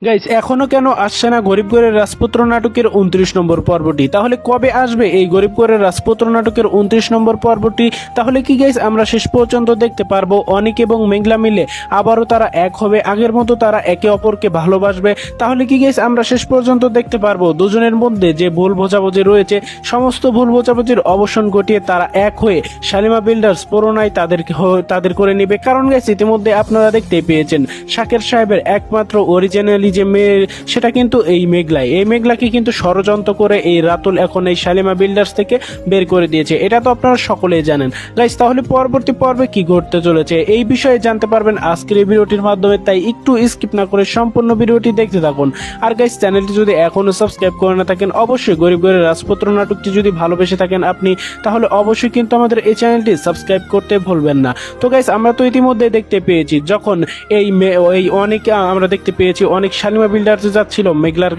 Guys এখনো কেন আসছে না গরিব ঘরের রাজপুত্র নাটকের 29 নম্বর পর্বটি? তাহলে কবে আসবে এই গরিব ঘরের রাজপুত্র নাটকের 29 নম্বর পর্বটি? তাহলে কি গাইস আমরা শেষ পর্যন্ত দেখতে পারবো অনিক এবং মেঘলা মিলে আবারও তারা এক হবে, আগের মতো তারা একে অপরকে ভালোবাসবে? তাহলে কি গাইস আমরা শেষ পর্যন্ত দেখতে পারবো দুজনের মধ্যে যে ভুল বোঝাবুঝি রয়েছে সমস্ত ভুল বোঝাবুঝির অবসান ঘটিয়ে তারা এক হয়ে শালিমা বিল্ডার্স পুরোনায় তাদের করে নেবে? কারণ গাইস ইতিমধ্যে আপনারা দেখতেই পেয়েছেন শাকের সাহেবের একমাত্র অরিজিনালি যে মেয়ে সেটা কিন্তু এই মেঘলাকে কিন্তু ষড়যন্ত্র করে এই রাতুল এখন এই শালিমা বিল্ডার্স থেকে বের করে দিয়েছে। এটা তো আপনারা সকলেই জানেন গাইস। তাহলে পরবর্তী পর্বে কি ঘটতে চলেছে এই বিষয়ে জানতে পারবেন আজকের এই ভিডিওটির মাধ্যমে, তাই একটু স্কিপ না করে সম্পূর্ণ ভিডিওটি দেখতে থাকুন। আর গাইস চ্যানেলটি যদি এখনো সাবস্ক্রাইব করে না থাকেন, অবশ্যই গরিব ঘরের রাজপুত্র নাটকটি যদি ভালোবেসে থাকেন আপনি, তাহলে অবশ্যই কিন্তু আমাদের এই চ্যানেলটি সাবস্ক্রাইব করতে ভুলবেন না। তো গাইস আমরা তো ইতিমধ্যে দেখতে পেয়েছি যখন এই অনেক আমরা দেখতে পেয়েছি অনেক শালিমা বিল্ডার্সে যাচ্ছিল মেঘলার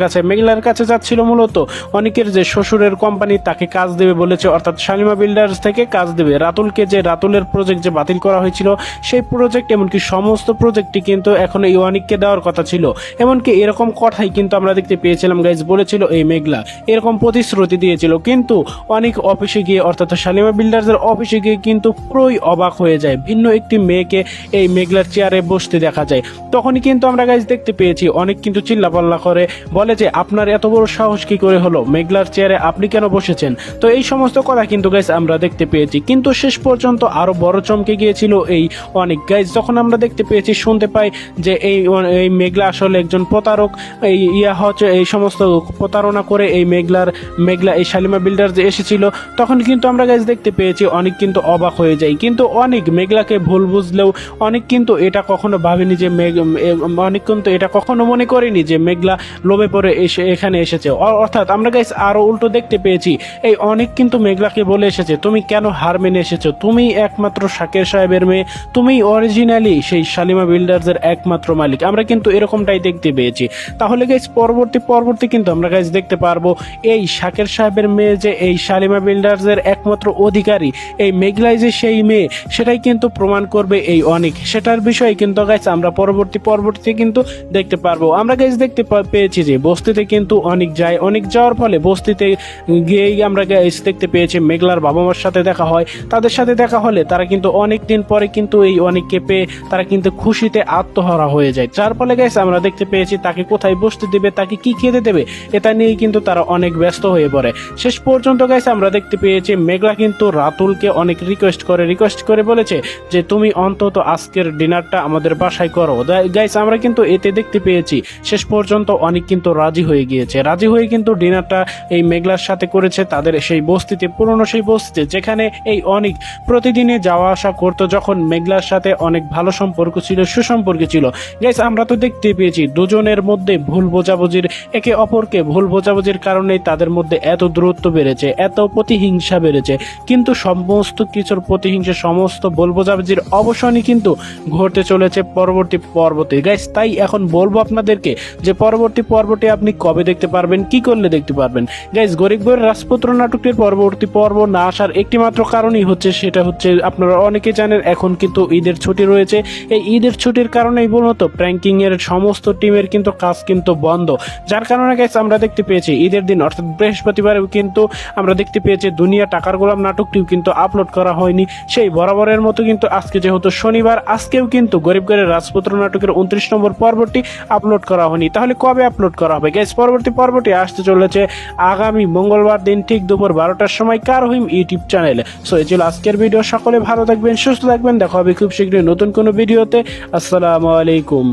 কাছে যাচ্ছিল মূলত অনেকের যে শ্বশুরের কোম্পানি তাকে কাজ দেবে বলেছে, অর্থাৎ শালিমা বিল্ডার্স থেকে কাজ দেবে রাতুলকে, যে রাতুলের প্রজেক্ট যে বাতিল করা হয়েছিল সেই প্রজেক্ট এমনকি সমস্ত প্রজেক্টটি কিন্তু এখন এই অনিককে দেওয়ার কথা ছিল। এমনকি এরকম কথাই কিন্তু আমরা দেখতে পেয়েছিলাম গাইজ, বলেছিল এই মেঘলা, এরকম প্রতিশ্রুতি দিয়েছিল। কিন্তু অনেক অফিসে গিয়ে অর্থাৎ শালিমা বিল্ডার্সের অফিসে গিয়ে কিন্তু পুরোই অবাক হয়ে যায়, ভিন্ন একটি মেয়েকে এই মেঘলার চেয়ারে বসতে দেখা যায়। তখনই কিন্তু আমরা গাইজ দেখতে পেয়েছি অনেক কিন্তু চিল্লাপাল্লা করে বলে যে আপনার এত বড় সাহস কি করে হলো, মেঘলার চেয়ারে আপনি কেন বসেছেন? তো এই সমস্ত কথা কিন্তু গাইজ আমরা দেখতে পেয়েছি। কিন্তু শেষ পর্যন্ত আরো বড় চমকে গিয়েছিল এই অনেক গাইজ, যখন আমরা দেখতে পেয়েছি শুনতে পাই যে এই মেঘলা আসলে একজন প্রতারক, হচ্ছে এই সমস্ত প্রতারণা করে এই মেঘলা এই শালিমা বিল্ডার যে এসেছিল, তখন কিন্তু আমরা গাইজ দেখতে পেয়েছি অনেক কিন্তু অবাক হয়ে যায়। কিন্তু অনেক মেঘলাকে ভুল বুঝলেও অনেক কিন্তু এটা কখনো ভাবেনি যে অনেক কিন্তু এটা কখনো মনে করেনি যে মেঘলা লোভে পড়ে এখানে এসেছে। অর্থাৎ আমরা গাইস আরো উল্টো দেখতে পেয়েছি এই অনেক কিন্তু মেঘলাকে বলে এসেছে তুমি কেন হার মেনে এসেছো, তুমি একমাত্র শাকের সাহেবের মেয়ে, তুমি অরিজিনালি সেই শালিমা বিল্ডার্স এর একমাত্র মালিক। আমরা কিন্তু এরকমটাই দেখতে পেয়েছি। তাহলে গাইস পরবর্তী কিন্তু আমরা গাইস দেখতে পারবো এই শাকের সাহেবের মেয়ে যে এই শালিমা বিল্ডার্স এর একমাত্র অধিকারী এই মেঘলাই যে সেই মেয়ে, সেটাই কিন্তু প্রমাণ করবে এই অনেক। সেটার বিষয়ে কিন্তু গাইস আমরা পরবর্তীতে কিন্তু দেখতে পারবো। আমরা গাইস দেখতে পেয়েছি যে বস্তিতে কিন্তু অনেক যাওয়ার ফলে বস্তিতে গিয়েই আমরা গাইস দেখতে পেয়েছি মেঘলার বাবা মার সাথে দেখা হয়। তাদের সাথে দেখা হলে তারা কিন্তু অনেক দিন পরে কিন্তু এই অনেককে পেয়ে তারা কিন্তু খুশিতে আত্মহারা হয়ে যায়। যার ফলে গাইস আমরা দেখতে পেয়েছি তাকে কোথায় বসতে দেবে, তাকে কি খেতে দেবে, এটা নিয়েই কিন্তু তারা অনেক ব্যস্ত হয়ে পড়ে। শেষ পর্যন্ত গাইস আমরা দেখতে পেয়েছি মেঘলা কিন্তু রাতুলকে অনেক রিকোয়েস্ট করে বলেছে যে তুমি অন্তত আজকের ডিনারটা আমাদের বাসায় করো। গাইস আমরা কিন্তু এতে দেখতে পেয়েছি শেষ পর্যন্ত অনেক কিন্তু রাজি হয়ে গিয়েছে, রাজি হয়ে কিন্তু ডিনারটা এই মেঘলার সাথে করেছে তাদের সেই বস্তিতে, পুরনো সেই বস্তিতে যেখানে এই অনেক প্রতিদিনে যাওয়া আসা করতো, যখন মেঘলার সাথে অনেক ভালো সম্পর্ক ছিল, সুসম্পর্ক ছিল। গাইস আমরা তো দেখতে পেয়েছি দুজনের মধ্যে ভুল বোঝাবুঝির কারণেই তাদের মধ্যে এত দূরত্ব বেড়েছে, এত প্রতিহিংসা বেড়েছে। কিন্তু সমস্ত কিছুর প্রতিহিংসা, সমস্ত ভুল বোঝাবুঝির অবসানই কিন্তু ঘটতে চলেছে পরবর্তী পর্বতে। গাইস তাই এখন বলবো আপনাদেরকে যে পরবর্তী পর্বটি আপনি কবে দেখতে পারবেন, কি করলে দেখতে পারবেন? গাইস গরিব ঘরের রাজপুত্র নাটকটির পরবর্তী পর্ব না আসার একটি মাত্র কারণই হচ্ছে, সেটা হচ্ছে আপনারা অনেকে জানেন এখন কিন্তু ঈদের ছুটি রয়েছে। এই ঈদের ছুটির কারণেই মূলত প্র্যাঙ্কিং এর সমস্ত টিমের কিন্তু কাজ কিন্তু বন্ধ। যার কারণে গাইস আমরা দেখতে পেয়েছি ঈদের দিন অর্থাৎ বৃহস্পতিবারেও কিন্তু আমরা দেখতে পেয়েছি দুনিয়া টাকার গোলাম নাটকটিও কিন্তু আপলোড করা হয়নি। সেই বরাবরের মতো কিন্তু আজকে যেহেতু শনিবার, আজকেও কিন্তু গরিব ঘরের রাজপুত্র নাটকের 29 নম্বর পর্বটি আপলোড করা হয়নি। তাহলে কবে আপলোড করা হবে? গাইস পরবর্তী পর্বটি আসতে চলেছে আগামী মঙ্গলবার দিন ঠিক দুপুর 12টার সময় কারহিম ইউটিউব চ্যানেলে। সো এই ছিল আজকের ভিডিও। সকলে ভালো থাকবেন, সুস্থ থাকবেন, দেখা হবে খুব শীঘ্রই নতুন কোনো ভিডিওতে। আসসালামু আলাইকুম।